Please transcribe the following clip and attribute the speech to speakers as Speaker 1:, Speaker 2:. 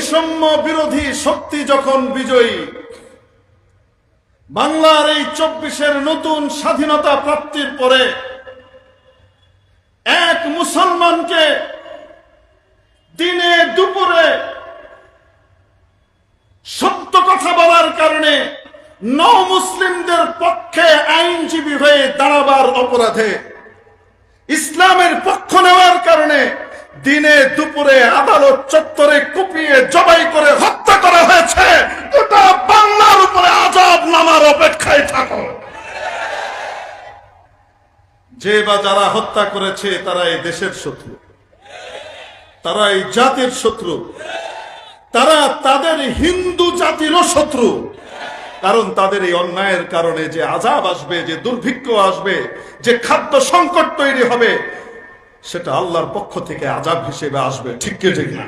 Speaker 1: বৈষম্য বিরোধী শক্তি যখন বিজয়ী, বাংলার এই 24-এর নতুন স্বাধীনতা প্রাপ্তির পরে এক মুসলমানকে দিনে দুপুরে সত্য কথা বলার কারণে মুসলিমদের পক্ষে আইনজীবী হয়ে দাঁড়াবার অপরাধে, ইসলামের পক্ষ নেওয়ার কারণে দিনে দুপুরে আদালত চত্বরে কুপিয়ে জবাই করে হত্যা করা হয়েছে। গোটা বাংলার উপরে আযাব নামার অপেক্ষায় থাকো। যে বা যারা হত্যা করেছে তারা এই দেশের শত্রু, তারা এই জাতির শত্রু, তারা তাদের হিন্দু জাতিরও শত্রু। কারণ তাদের এই অন্যায়ের কারণে যে আযাব আসবে, যে দুর্ভিক্ষ আসবে, যে খাদ্য সংকট তৈরি হবে, সেটা আল্লাহর পক্ষ থেকে আযাব হিসেবে আসবে। ঠিক কি ঠিক না?